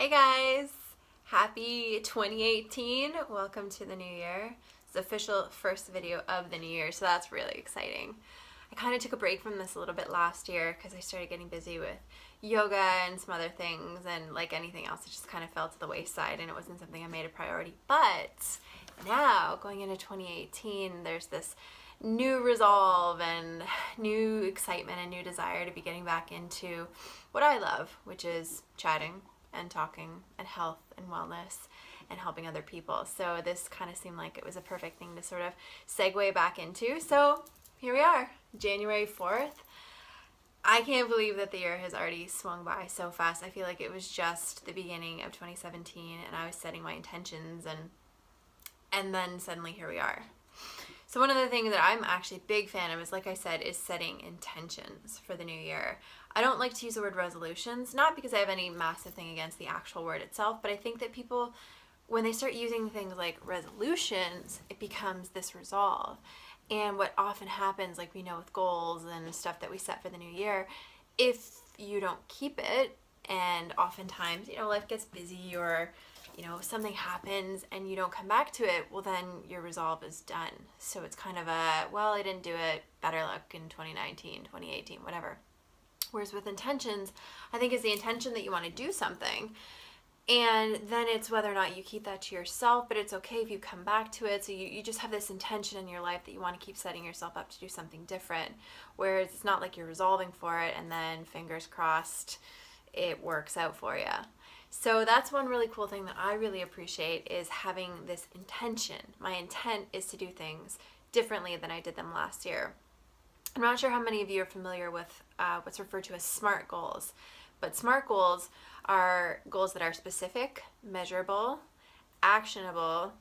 Hey guys! Happy 2018! Welcome to the new year. It's the official first video of the new year, so that's really exciting. I kind of took a break from this a little bit last year because I started getting busy with yoga and some other things, and like anything else, it just kind of fell to the wayside and it wasn't something I made a priority. But now, going into 2018, there's this new resolve and new excitement and new desire to be getting back into what I love, which is chatting and talking and health and wellness and helping other people. So this kind of seemed like it was a perfect thing to sort of segue back into. So here we are, January 4th. I can't believe that the year has already swung by so fast. I feel like it was just the beginning of 2017 and I was setting my intentions and then suddenly here we are. So one of the things that I'm actually a big fan of is, like I said, is setting intentions for the new year. I don't like to use the word resolutions, not because I have any massive thing against the actual word itself, but I think that people, when they start using things like resolutions, it becomes this resolve. And what often happens, like we know with goals and stuff that we set for the new year, if you don't keep it, and oftentimes, life gets busy or something happens and you don't come back to it, well then your resolve is done. So it's kind of well, I didn't do it, better luck in 2019, 2018, whatever. Whereas with intentions, I think it's the intention that you want to do something, and then it's whether or not you keep that to yourself, but it's okay if you come back to it. So you just have this intention in your life that you want to keep setting yourself up to do something different, whereas it's not like you're resolving for it and then fingers crossed it works out for you. So that's one really cool thing that I really appreciate, is having this intention. My intent is to do things differently than I did them last year. I'm not sure how many of you are familiar with what's referred to as SMART goals, but SMART goals are goals that are specific, measurable, actionable,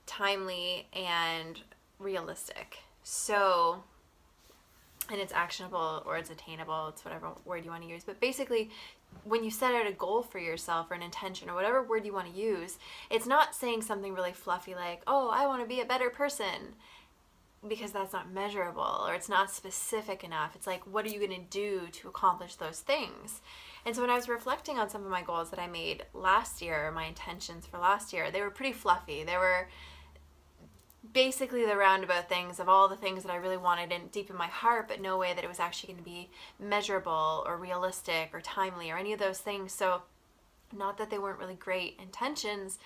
timely, and realistic. So, and it's actionable or it's attainable, it's whatever word you want to use, but basically when you set out a goal for yourself or an intention or whatever word you want to use, it's not saying something really fluffy like, oh, I want to be a better person, because that's not measurable or it's not specific enough. It's like, what are you going to do to accomplish those things? And so when I was reflecting on some of my goals that I made last year, my intentions for last year, they were pretty fluffy. They were basically the roundabout things of all the things that I really wanted in deep in my heart, but no way that it was actually going to be measurable or realistic or timely or any of those things. So not that they weren't really great intentions,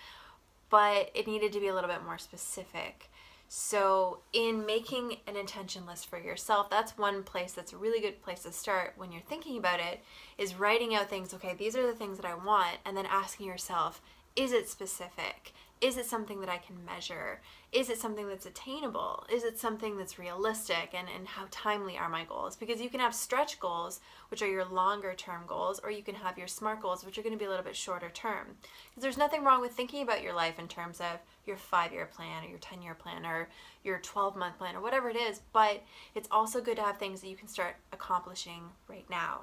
but it needed to be a little bit more specific. So in making an intention list for yourself, that's one place that's a really good place to start when you're thinking about it, is writing out things. Okay, these are the things that I want, and then asking yourself, is it specific? Is it something that I can measure? Is it something that's attainable? Is it something that's realistic? And how timely are my goals? Because you can have stretch goals, which are your longer term goals, or you can have your SMART goals, which are going to be a little bit shorter term. Because there's nothing wrong with thinking about your life in terms of your 5-year plan or your 10-year plan or your 12-month plan or whatever it is, but it's also good to have things that you can start accomplishing right now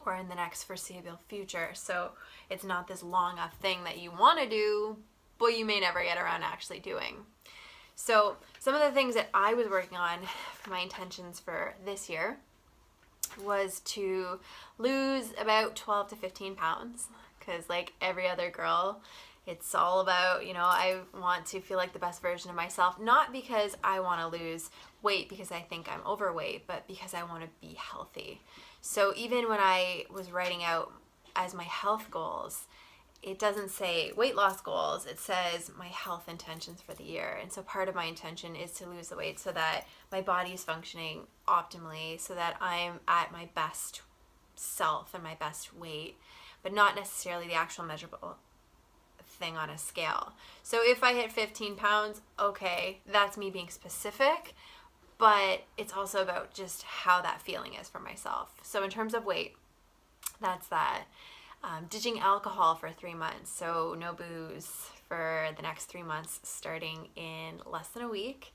or in the next foreseeable future. So it's not this long a thing that you want to do, but you may never get around to actually doing. So some of the things that I was working on for my intentions for this year was to lose about 12 to 15 pounds, because like every other girl, it's all about, I want to feel like the best version of myself, not because I want to lose weight because I think I'm overweight, but because I want to be healthy. So even when I was writing out as my health goals, it doesn't say weight loss goals, it says my health intentions for the year. And so part of my intention is to lose the weight so that my body is functioning optimally, so that I'm at my best self and my best weight, but not necessarily the actual measurable thing on a scale. So if I hit 15 pounds, okay, that's me being specific, but it's also about just how that feeling is for myself. So in terms of weight, that's that. Ditching alcohol for 3 months, so no booze for the next 3 months starting in less than a week,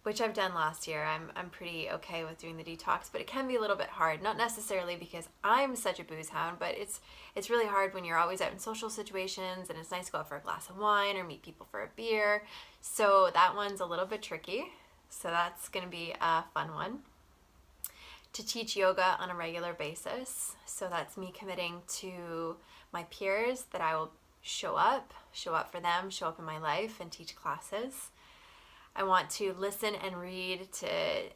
which I've done last year. I'm pretty okay with doing the detox, but it can be a little bit hard, not necessarily because I'm such a booze hound, but it's really hard when you're always out in social situations and it's nice to go out for a glass of wine or meet people for a beer. So that one's a little bit tricky. So that's going to be a fun one. to teach yoga on a regular basis. So that's me committing to my peers that I will show up for them, show up in my life and teach classes. I want to listen and read to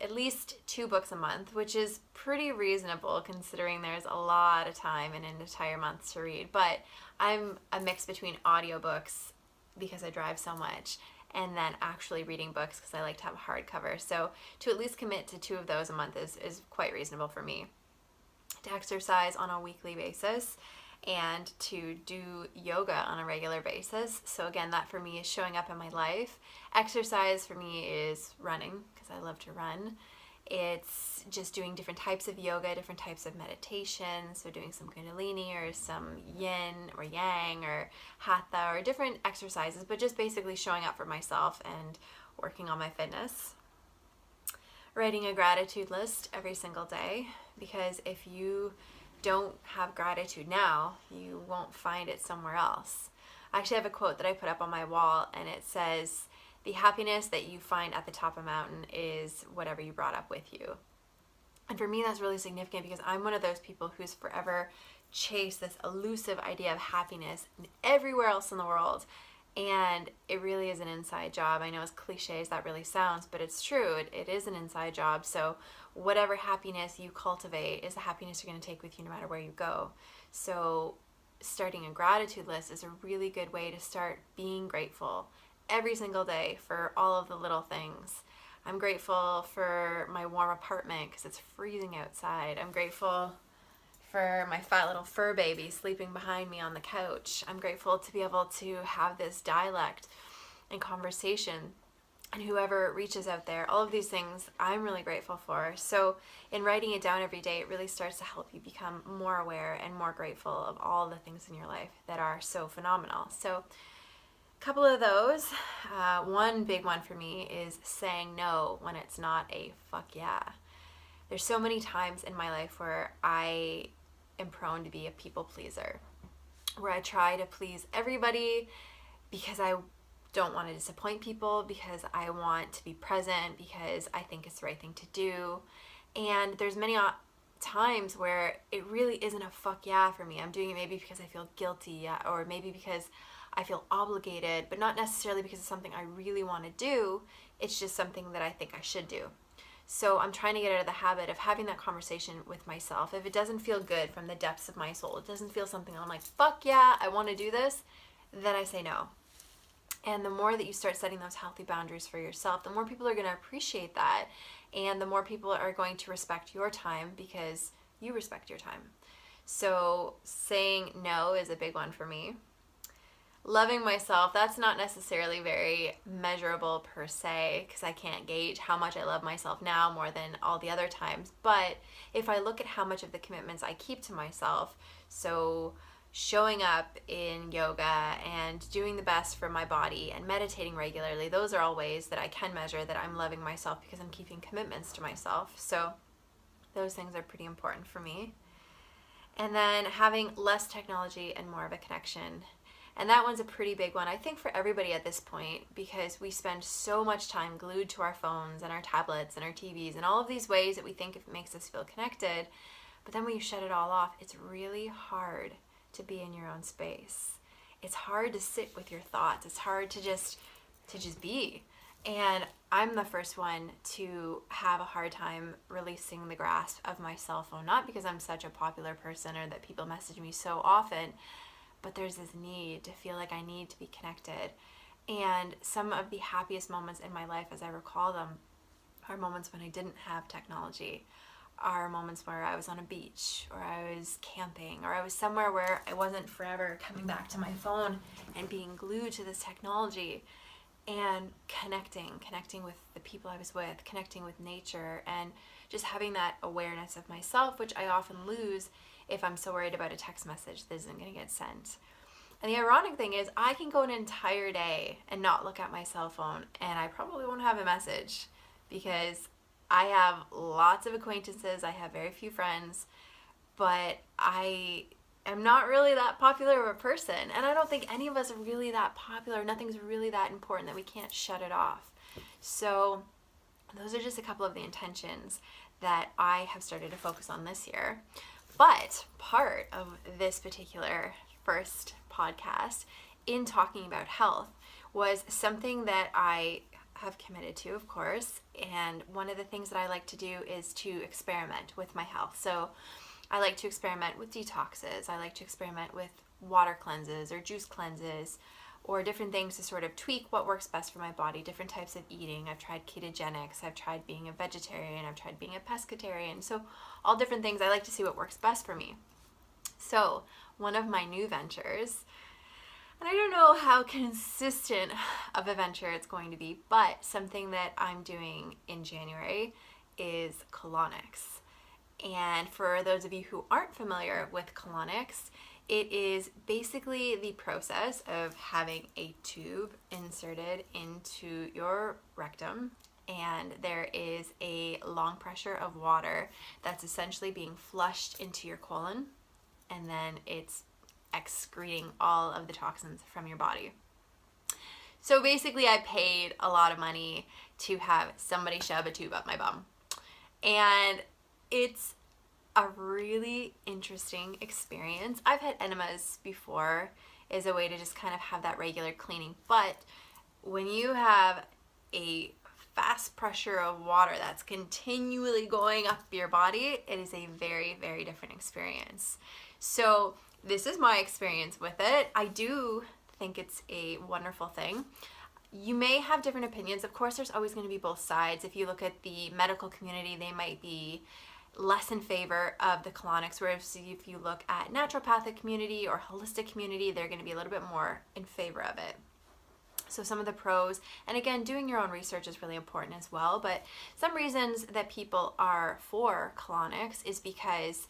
at least 2 books a month, which is pretty reasonable considering there's a lot of time in an entire month to read. But I'm a mix between audiobooks because I drive so much and then actually reading books because I like to have a hardcover. So to at least commit to 2 of those a month is quite reasonable for me. To exercise on a weekly basis and to do yoga on a regular basis. So again, that for me is showing up in my life. Exercise for me is running because I love to run. It's just doing different types of yoga, different types of meditation. So doing some kundalini or some yin or yang or hatha or different exercises, but just basically showing up for myself and working on my fitness. Writing a gratitude list every single day, because if you don't have gratitude now, you won't find it somewhere else. I actually have a quote that I put up on my wall, and it says, "The happiness that you find at the top of a mountain is whatever you brought up with you." And for me, that's really significant because I'm one of those people who's forever chased this elusive idea of happiness everywhere else in the world. And it really is an inside job. I know as cliche as that really sounds, but it's true. It is an inside job. So whatever happiness you cultivate is the happiness you're going to take with you no matter where you go. So starting a gratitude list is a really good way to start being grateful every single day for all of the little things. I'm grateful for my warm apartment because it's freezing outside. I'm grateful for my fat little fur baby sleeping behind me on the couch. I'm grateful to be able to have this dialect and conversation and whoever reaches out there. All of these things I'm really grateful for. So in writing it down every day, it really starts to help you become more aware and more grateful of all the things in your life that are so phenomenal. So a couple of those. One big one for me is saying no when it's not a fuck yeah. There's so many times in my life where I am prone to be a people pleaser, where I try to please everybody because I don't want to disappoint people, because I want to be present, because I think it's the right thing to do. And there's many times where it really isn't a fuck yeah for me. I'm doing it maybe because I feel guilty, or maybe because I feel obligated, but not necessarily because it's something I really want to do. It's just something that I think I should do. So I'm trying to get out of the habit of having that conversation with myself. If it doesn't feel good from the depths of my soul, it doesn't feel something I'm like, fuck yeah, I want to do this, then I say no. And the more that you start setting those healthy boundaries for yourself, the more people are going to appreciate that. And the more people are going to respect your time because you respect your time. So saying no is a big one for me. Loving myself, that's not necessarily very measurable per se, because I can't gauge how much I love myself now more than all the other times. But if I look at how much of the commitments I keep to myself, so showing up in yoga and doing the best for my body and meditating regularly, those are all ways that I can measure that I'm loving myself because I'm keeping commitments to myself. So those things are pretty important for me. And then having less technology and more of a connection. And that one's a pretty big one, I think, for everybody at this point, because we spend so much time glued to our phones and our tablets and our TVs and all of these ways that we think it makes us feel connected. But then when you shut it all off, it's really hard to be in your own space. It's hard to sit with your thoughts. It's hard to just be. And I'm the first one to have a hard time releasing the grasp of my cell phone, not because I'm such a popular person or that people message me so often, but there's this need to feel like I need to be connected. And some of the happiest moments in my life, as I recall them, are moments when I didn't have technology, are moments where I was on a beach, or I was camping, or I was somewhere where I wasn't forever coming back to my phone and being glued to this technology, and connecting with the people I was with, connecting with nature, and just having that awareness of myself, which I often lose if I'm so worried about a text message that isn't going to get sent. And the ironic thing is, I can go an entire day and not look at my cell phone, and I probably won't have a message, because I have lots of acquaintances, I have very few friends, but I am not really that popular of a person, and I don't think any of us are really that popular. Nothing's really that important that we can't shut it off. So those are just a couple of the intentions that I have started to focus on this year. But part of this particular first podcast in talking about health was something that I have committed to, of course. And one of the things that I like to do is to experiment with my health. So I like to experiment with detoxes. I like to experiment with water cleanses or juice cleanses or different things to sort of tweak what works best for my body, different types of eating. I've tried ketogenics, I've tried being a vegetarian, I've tried being a pescatarian. So all different things. I like to see what works best for me. So one of my new ventures, and I don't know how consistent of a venture it's going to be, but something that I'm doing in January is colonics. And for those of you who aren't familiar with colonics, it is basically the process of having a tube inserted into your rectum, and there is a long pressure of water that's essentially being flushed into your colon, and then it's excreting all of the toxins from your body. So basically I paid a lot of money to have somebody shove a tube up my bum. And it's a really interesting experience. I've had enemas before as a way to just kind of have that regular cleaning. But when you have a fast pressure of water that's continually going up your body, it is a very, very different experience. So this is my experience with it. I do think it's a wonderful thing. You may have different opinions. Of course, there's always going to be both sides. If you look at the medical community, they might be less in favor of the colonics, whereas if you look at naturopathic community or holistic community, they're going to be a little bit more in favor of it. So some of the pros, and again, doing your own research is really important as well, but some reasons that people are for colonics is because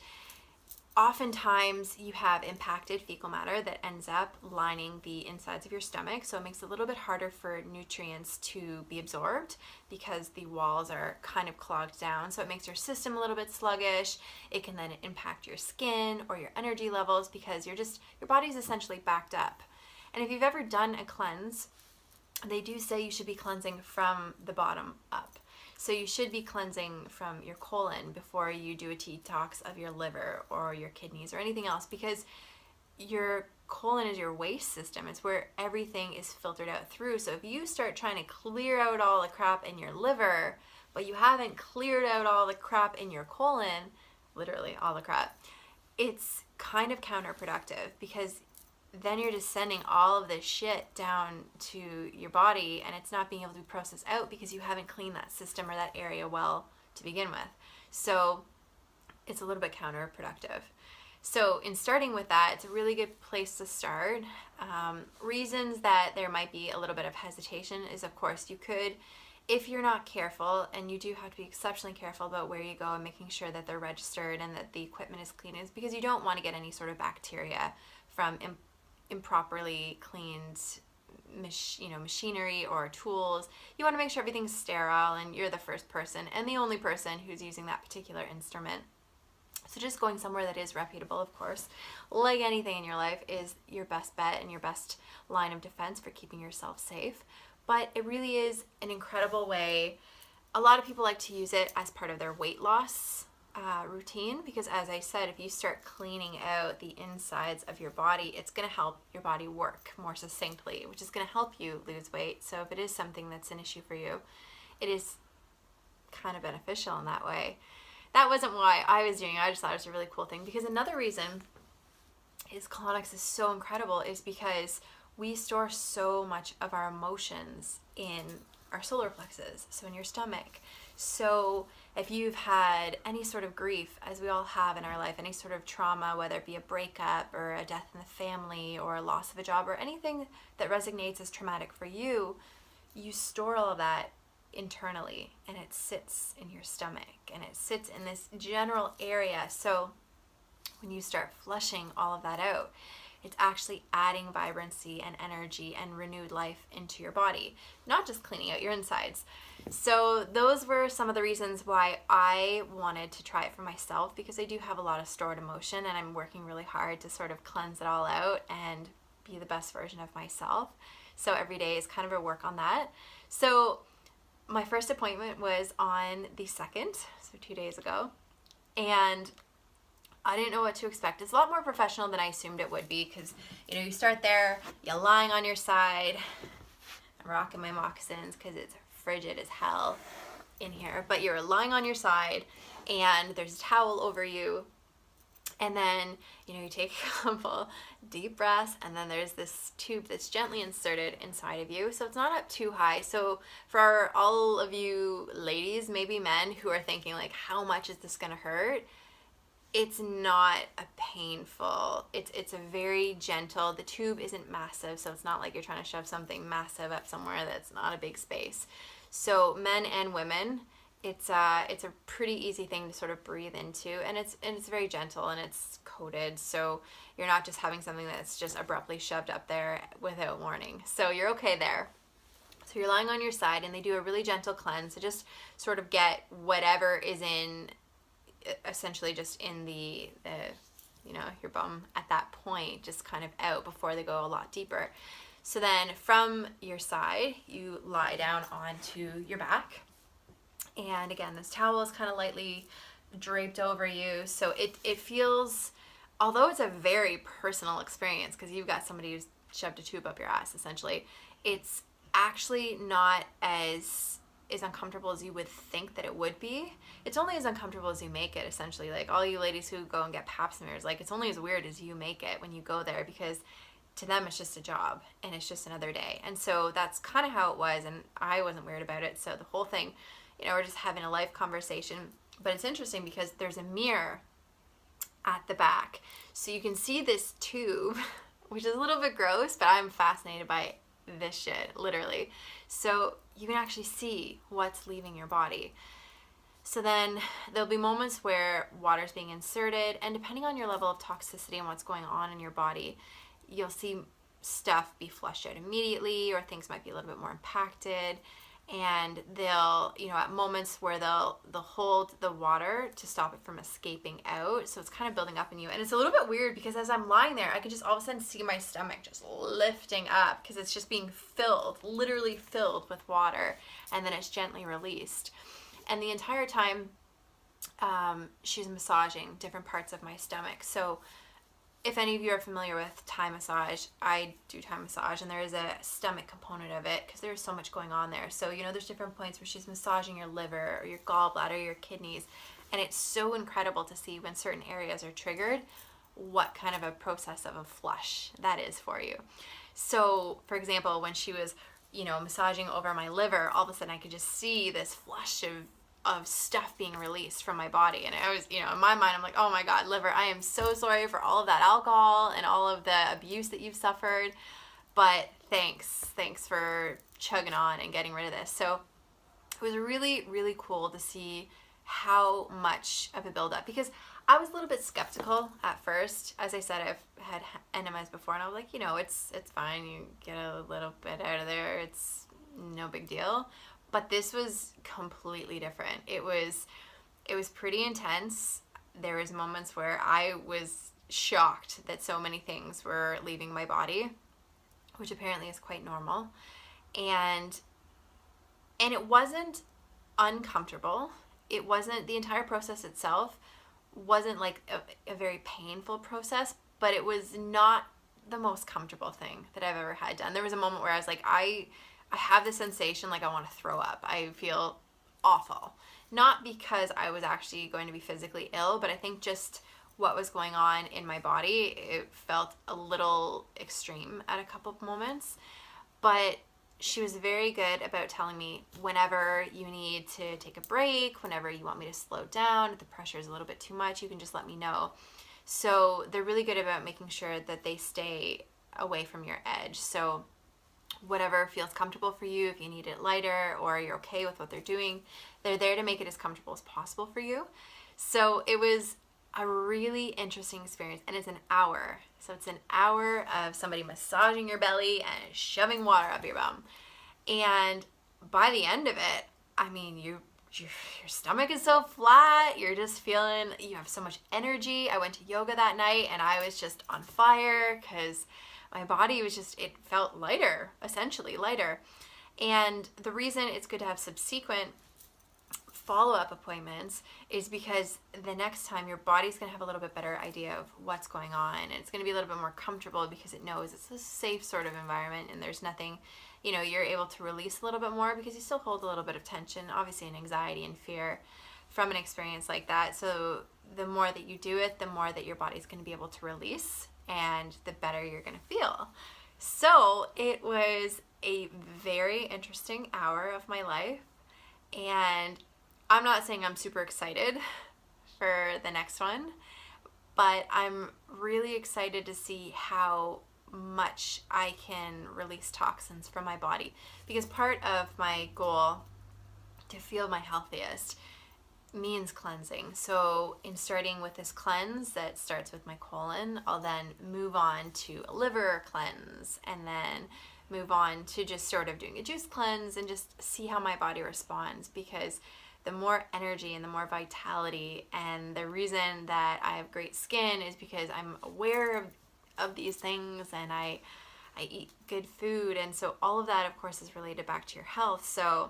oftentimes you have impacted fecal matter that ends up lining the insides of your stomach, so it makes it a little bit harder for nutrients to be absorbed because the walls are kind of clogged down, so it makes your system a little bit sluggish. It can then impact your skin or your energy levels because your body's essentially backed up. And if you've ever done a cleanse, they do say you should be cleansing from the bottom up. So you should be cleansing from your colon before you do a detox of your liver or your kidneys or anything else, because your colon is your waste system. It's where everything is filtered out through. So if you start trying to clear out all the crap in your liver, but you haven't cleared out all the crap in your colon, literally all the crap, it's kind of counterproductive, because then you're just sending all of this shit down to your body, and it's not being able to be processed out because you haven't cleaned that system or that area well to begin with. So it's a little bit counterproductive. So in starting with that, it's a really good place to start. Reasons that there might be a little bit of hesitation is, of course, you could, if you're not careful, and you do have to be exceptionally careful about where you go and making sure that they're registered and that the equipment is clean, is because you don't want to get any sort of bacteria from improperly cleaned machinery or tools. You want to make sure everything's sterile and you're the first person and the only person who's using that particular instrument. So just going somewhere that is reputable, of course, like anything in your life, is your best bet and your best line of defense for keeping yourself safe. But it really is an incredible way. A lot of people like to use it as part of their weight loss routine, because as I said, if you start cleaning out the insides of your body, it's going to help your body work more succinctly, which is going to help you lose weight. So if it is something that's an issue for you, it is kind of beneficial in that way. That wasn't why I was doing it. I just thought it was a really cool thing, because another reason is colonics is so incredible is because we store so much of our emotions in our solar plexus, so in your stomach. So if you've had any sort of grief, as we all have in our life, any sort of trauma, whether it be a breakup or a death in the family or a loss of a job or anything that resonates as traumatic for you, you store all of that internally, and it sits in your stomach, and it sits in this general area. So when you start flushing all of that out, it's actually adding vibrancy and energy and renewed life into your body, not just cleaning out your insides. So those were some of the reasons why I wanted to try it for myself, because I do have a lot of stored emotion, and I'm working really hard to sort of cleanse it all out and be the best version of myself. So every day is kind of a work on that. So my first appointment was on the 2nd, so 2 days ago, and I didn't know what to expect. It's a lot more professional than I assumed it would be, because, you know, you start there, you're lying on your side. I'm rocking my moccasins because it's frigid as hell in here, but you're lying on your side, and there's a towel over you, and then, you know, you take a couple deep breaths, and then there's this tube that's gently inserted inside of you, so it's not up too high. So for all of you ladies, maybe men, who are thinking like, how much is this gonna hurt? It's not a painful, it's a very gentle, the tube isn't massive, so it's not like you're trying to shove something massive up somewhere that's not a big space. So men and women, it's a pretty easy thing to sort of breathe into, and it's very gentle, and it's coated, so you're not just having something that's just abruptly shoved up there without warning. So you're okay there. So you're lying on your side, and they do a really gentle cleanse to just sort of get whatever is in, essentially just in the you know, your bum at that point, just kind of out before they go a lot deeper. So then from your side, you lie down onto your back. And again, this towel is kind of lightly draped over you. So it feels, although it's a very personal experience, because you've got somebody who's shoved a tube up your ass, essentially, it's actually not as uncomfortable as you would think that it would be. It's only as uncomfortable as you make it, essentially. Like all you ladies who go and get pap smears, like it's only as weird as you make it when you go there, because to them it's just a job and it's just another day. And so that's kind of how it was, and I wasn't weird about it. So the whole thing, you know, we're just having a life conversation. But it's interesting because there's a mirror at the back, so you can see this tube, which is a little bit gross, but I'm fascinated by this shit, literally. So you can actually see what's leaving your body. So then there'll be moments where water's being inserted, and depending on your level of toxicity and what's going on in your body, you'll see stuff be flushed out immediately, or things might be a little bit more impacted. And they'll, you know, at moments where they'll hold the water to stop it from escaping out. So it's kind of building up in you. And it's a little bit weird because as I'm lying there, I can just all of a sudden see my stomach just lifting up, because it's just being filled, literally filled with water. And then it's gently released. And the entire time, she's massaging different parts of my stomach. So if any of you are familiar with Thai massage, I do Thai massage, and there is a stomach component of it because there's so much going on there. So, you know, there's different points where she's massaging your liver or your gallbladder, your kidneys, and it's so incredible to see when certain areas are triggered, what kind of a process of a flush that is for you. So, for example, when she was, you know, massaging over my liver, all of a sudden I could just see this flush of stuff being released from my body. And I was, you know, in my mind, I'm like, oh my God, liver, I am so sorry for all of that alcohol and all of the abuse that you've suffered, but thanks for chugging on and getting rid of this. So it was really, really cool to see how much of a buildup, because I was a little bit skeptical at first. As I said, I've had enemas before, and I was like, you know, it's fine, you get a little bit out of there, it's no big deal. But this was completely different. It was pretty intense. There was moments where I was shocked that so many things were leaving my body, which apparently is quite normal. And it wasn't uncomfortable. It wasn't, the entire process itself wasn't like a very painful process, but it was not the most comfortable thing that I've ever had done. There was a moment where I was like, I have the sensation like I want to throw up. I feel awful. Not because I was actually going to be physically ill, but I think just what was going on in my body, it felt a little extreme at a couple of moments. But she was very good about telling me whenever you need to take a break, whenever you want me to slow down, if the pressure is a little bit too much, you can just let me know. So they're really good about making sure that they stay away from your edge. So whatever feels comfortable for you, if you need it lighter or you're okay with what they're doing, they're there to make it as comfortable as possible for you. So it was a really interesting experience, and it's an hour. So it's an hour of somebody massaging your belly and shoving water up your bum. And by the end of it, I mean, your stomach is so flat, you're just feeling, you have so much energy. I went to yoga that night and I was just on fire because my body was just, it felt lighter, essentially lighter. And the reason it's good to have subsequent follow-up appointments is because the next time your body's going to have a little bit better idea of what's going on, and it's going to be a little bit more comfortable because it knows it's a safe sort of environment and there's nothing, you're able to release a little bit more because you still hold a little bit of tension, obviously, and anxiety and fear from an experience like that. So the more that you do it, the more that your body's going to be able to release, and the better you're going to feel. So it was a very interesting hour of my life, and I'm not saying I'm super excited for the next one, but I'm really excited to see how much I can release toxins from my body, because part of my goal to feel my healthiest means cleansing. So in starting with this cleanse that starts with my colon, I'll then move on to a liver cleanse, and then move on to just sort of doing a juice cleanse and just see how my body responds, because the more energy and the more vitality, and the reason that I have great skin is because I'm aware of these things, and I eat good food, and so all of that, of course, is related back to your health. So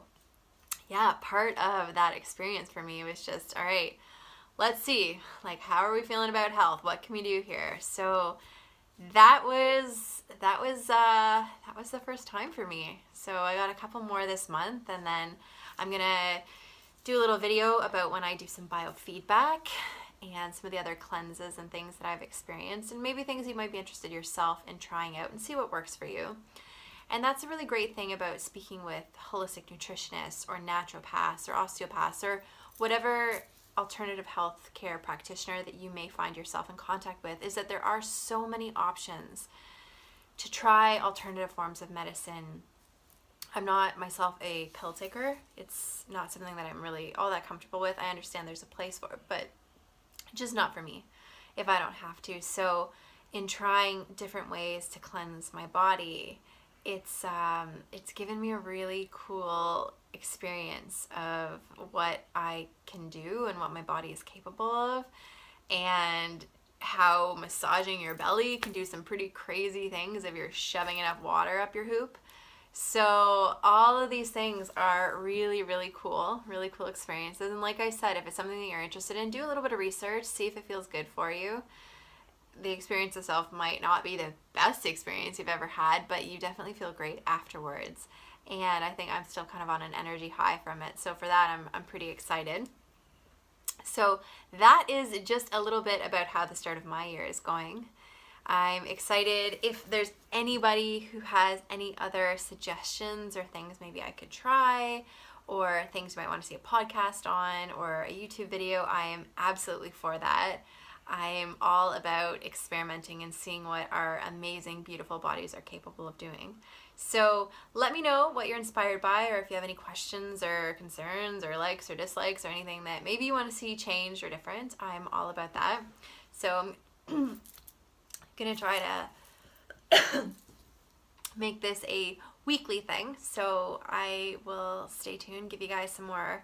yeah, part of that experience for me was just, all right, let's see, like, how are we feeling about health? What can we do here? So that was the first time for me. So I got a couple more this month, and then I'm gonna do a little video about when I do some biofeedback and some of the other cleanses and things that I've experienced, and maybe things you might be interested yourself in trying out and see what works for you. And that's a really great thing about speaking with holistic nutritionists or naturopaths or osteopaths or whatever alternative health care practitioner that you may find yourself in contact with, is that there are so many options to try alternative forms of medicine. I'm not myself a pill taker. It's not something that I'm really all that comfortable with. I understand there's a place for it, but just not for me if I don't have to. So in trying different ways to cleanse my body, it's given me a really cool experience of what I can do and what my body is capable of, and how massaging your belly can do some pretty crazy things if you're shoving enough water up your hoop. So all of these things are really, really cool experiences. And like I said, if it's something that you're interested in, do a little bit of research, see if it feels good for you. The experience itself might not be the best experience you've ever had, but you definitely feel great afterwards. And I think I'm still kind of on an energy high from it. So for that, I'm pretty excited. So that is just a little bit about how the start of my year is going. I'm excited. If there's anybody who has any other suggestions or things maybe I could try, or things you might want to see a podcast on or a YouTube video, I am absolutely for that. I am all about experimenting and seeing what our amazing, beautiful bodies are capable of doing. So let me know what you're inspired by, or if you have any questions or concerns or likes or dislikes or anything that maybe you want to see changed or different. I'm all about that. So I'm gonna try to make this a weekly thing, so I will stay tuned, give you guys some more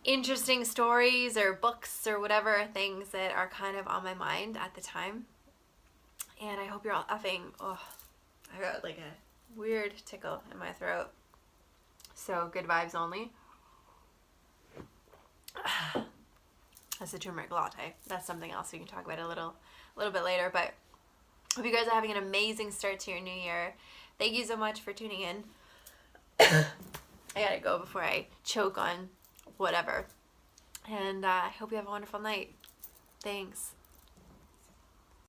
interesting stories or books or whatever things that are kind of on my mind at the time. And I hope you're all effing, I got like a weird tickle in my throat, so good vibes only. That's a turmeric latte. That's something else we can talk about a little bit later, but hope you guys are having an amazing start to your new year. Thank you so much for tuning in. I gotta go before I choke on whatever. And I hope you have a wonderful night. Thanks.